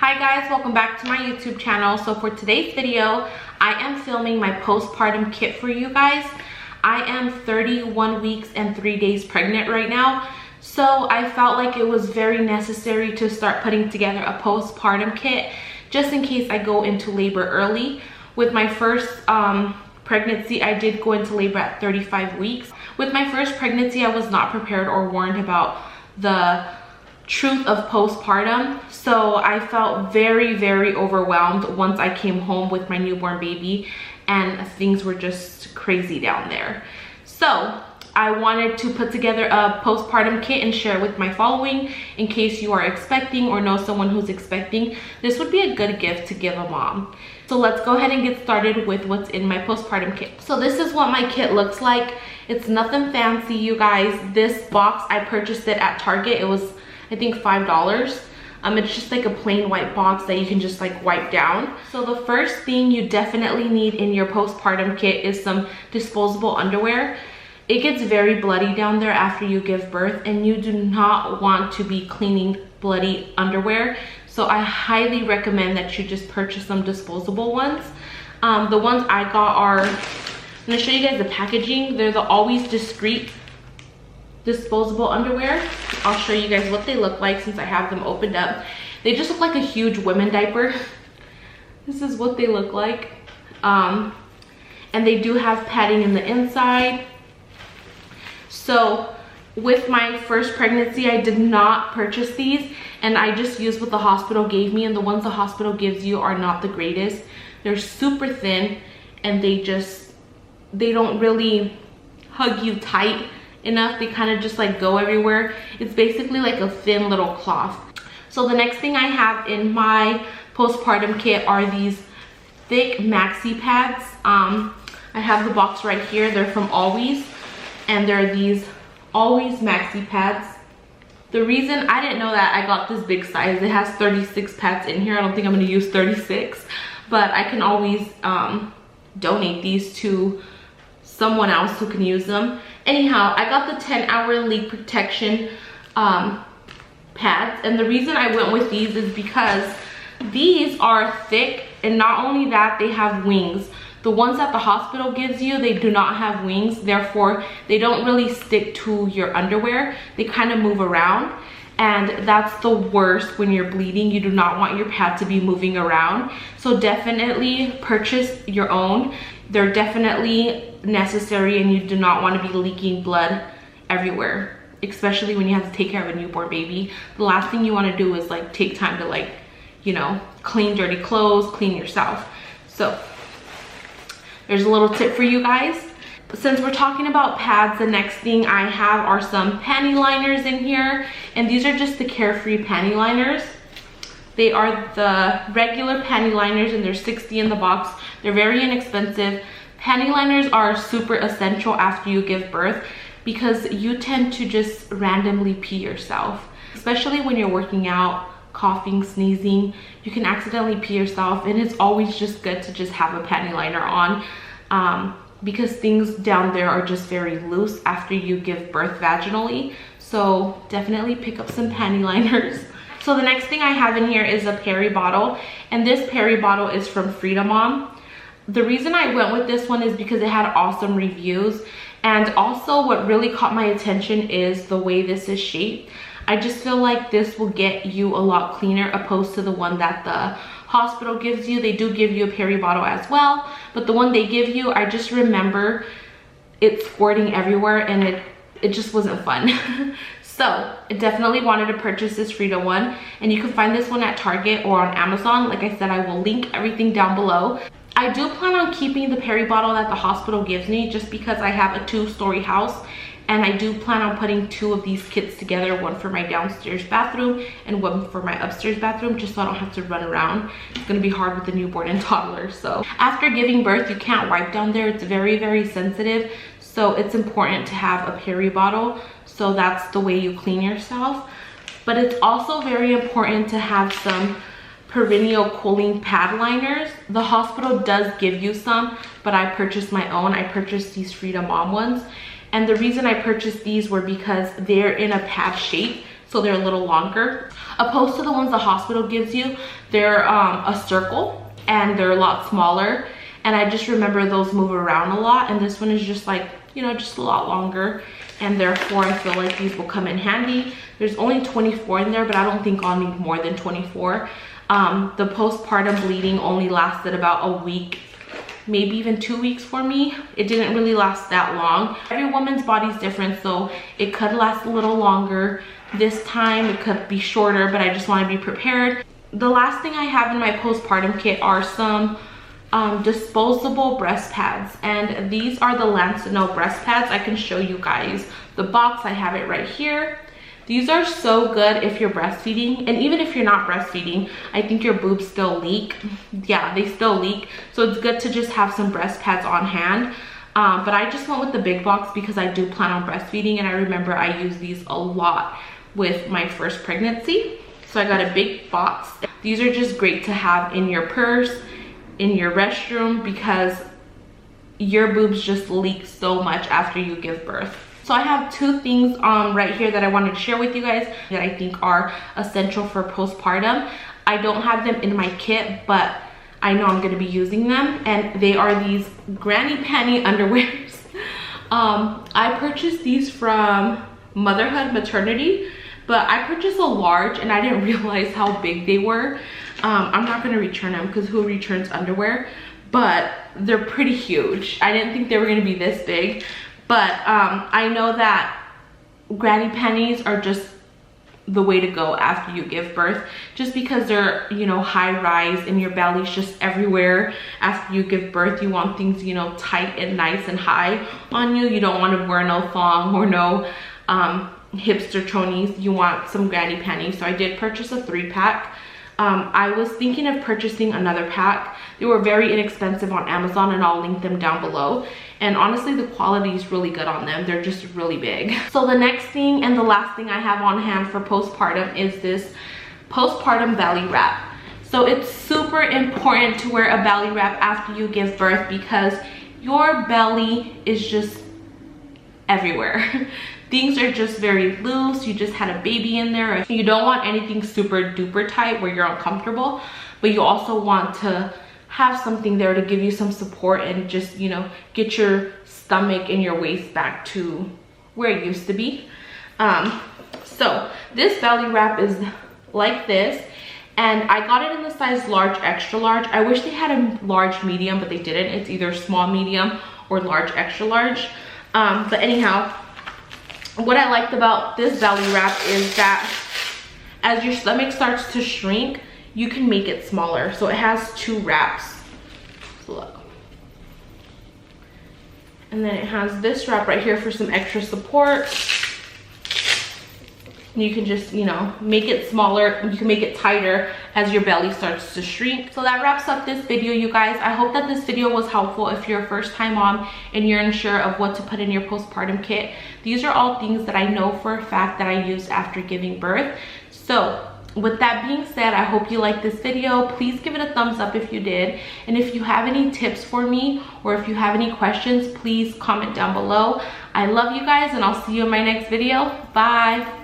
Hi guys, welcome back to my YouTube channel. So for today's video, I am filming my postpartum kit for you guys. I am 31 weeks and 3 days pregnant right now. So I felt like it was very necessary to start putting together a postpartum kit just in case I go into labor early. With my first pregnancy, I did go into labor at 35 weeks. With my first pregnancy, I was not prepared or warned about the truth of postpartum, so I felt very overwhelmed once I came home with my newborn baby, and things were just crazy down there. So I wanted to put together a postpartum kit and share it with my following in case you are expecting or know someone who's expecting. This would be a good gift to give a mom. So let's go ahead and get started with what's in my postpartum kit. So this is what my kit looks like. It's nothing fancy, you guys. This box, I purchased it at Target. It was, I think, $5. It's just like a plain white box that you can just like wipe down. So the first thing you definitely need in your postpartum kit is some disposable underwear. It gets very bloody down there after you give birth, and you do not want to be cleaning bloody underwear. So I highly recommend that you just purchase some disposable ones. The ones I got are, I'm gonna show you guys the packaging. They're the Always Discreet disposable underwear. I'll show you guys what they look like since I have them opened up. They just look like a huge women diaper. This is what they look like. And they do have padding in the inside. So with my first pregnancy, I did not purchase these, and I just used what the hospital gave me, and the ones the hospital gives you are not the greatest. They're super thin, and they don't really hug you tight enough. They kind of just like go everywhere. It's basically like a thin little cloth. So the next thing I have in my postpartum kit are these thick Maxi pads. I have the box right here. They're from Always, and they're these Always Maxi pads. The reason I didn't know that I got this big size, it has 36 pads in here. I don't think I'm going to use 36, but I can always donate these to someone else who can use them. Anyhow, I got the 10-hour leak protection pads, and the reason I went with these is because these are thick, and not only that, they have wings. The ones that the hospital gives you, they do not have wings, therefore they don't really stick to your underwear. They kind of move around, and that's the worst when you're bleeding. You do not want your pad to be moving around, so definitely purchase your own. They're definitely necessary, and you do not want to be leaking blood everywhere, especially when you have to take care of a newborn baby. The last thing you want to do is like take time to, like, you know, clean dirty clothes, clean yourself. So there's a little tip for you guys. Since we're talking about pads, the next thing I have are some panty liners in here, and these are just the Carefree panty liners. They are the regular panty liners, and there's 60 in the box. They're very inexpensive. Panty liners are super essential after you give birth because you tend to just randomly pee yourself, especially when you're working out, coughing, sneezing. You can accidentally pee yourself, and it's always just good to just have a panty liner on because things down there are just very loose after you give birth vaginally. So definitely pick up some panty liners. So the next thing I have in here is a Peri bottle, and this Peri bottle is from Frida Mom. The reason I went with this one is because it had awesome reviews, and also what really caught my attention is the way this is shaped. I just feel like this will get you a lot cleaner opposed to the one that the hospital gives you. They do give you a Peri bottle as well, but the one they give you, I just remember it squirting everywhere, and it just wasn't fun. So I definitely wanted to purchase this Frida one, and you can find this one at Target or on Amazon. Like I said, I will link everything down below. I do plan on keeping the Peri bottle that the hospital gives me just because I have a 2-story house, and I do plan on putting 2 of these kits together, one for my downstairs bathroom and one for my upstairs bathroom, just so I don't have to run around. It's gonna be hard with the newborn and toddler. So after giving birth, you can't wipe down there. It's very sensitive, so it's important to have a Peri bottle. So that's the way you clean yourself. But it's also very important to have some perineal cooling pad liners. The hospital does give you some, but I purchased my own. I purchased these Frida Mom ones, and the reason I purchased these were because they're in a pad shape, so they're a little longer. Opposed to the ones the hospital gives you, they're a circle and they're a lot smaller. And I just remember those move around a lot, and this one is just like, you know, just a lot longer, and therefore I feel like these will come in handy. There's only 24 in there, but I don't think I'll need more than 24. The postpartum bleeding only lasted about a week, maybe even 2 weeks for me. It didn't really last that long. Every woman's body's different, so it could last a little longer. This time it could be shorter, but I just want to be prepared. The last thing I have in my postpartum kit are some disposable breast pads, and these are the Lancino breast pads. I can show you guys the box. I have it right here. These are so good if you're breastfeeding, and even if you're not breastfeeding, I think your boobs still leak. Yeah, they still leak, so it's good to just have some breast pads on hand. But I just went with the big box because I do plan on breastfeeding, and I remember I used these a lot with my first pregnancy, so I got a big box. These are just great to have in your purse, in your restroom, because your boobs just leak so much after you give birth. So I have two things right here that I wanted to share with you guys that I think are essential for postpartum. I don't have them in my kit, but I know I'm going to be using them, and they are these granny panty underwears. I purchased these from Motherhood Maternity, but I purchased a large and I didn't realize how big they were. I'm not going to return them because who returns underwear, but they're pretty huge. I didn't think they were going to be this big, but I know that granny panties are just the way to go after you give birth, just because they're, you know, high rise and your belly's just everywhere. After you give birth, you want things, you know, tight and nice and high on you. You don't want to wear no thong or no hipster chonies. You want some granny panties. So I did purchase a 3-pack. I was thinking of purchasing another pack. They were very inexpensive on Amazon, and I'll link them down below. And honestly, the quality is really good on them. They're just really big. So the next thing and the last thing I have on hand for postpartum is this postpartum belly wrap. So it's super important to wear a belly wrap after you give birth because your belly is just everywhere. Things are just very loose. You just had a baby in there. You don't want anything super duper tight where you're uncomfortable, but you also want to have something there to give you some support and just, you know, get your stomach and your waist back to where it used to be. So this belly wrap is like this, and I got it in the size large, extra large. I wish they had a large medium, but they didn't. It's either small medium or large, extra large. But anyhow, what I liked about this belly wrap is that as your stomach starts to shrink, you can make it smaller. So it has 2 wraps. So look. And then it has this wrap right here for some extra support. And you can just, you know, make it smaller. You can make it tighter as your belly starts to shrink. So that wraps up this video, you guys. I hope that this video was helpful if you're a first-time mom and you're unsure of what to put in your postpartum kit. These are all things that I know for a fact that I used after giving birth. So with that being said, I hope you liked this video. Please give it a thumbs up if you did. And if you have any tips for me or if you have any questions, please comment down below. I love you guys, and I'll see you in my next video. Bye.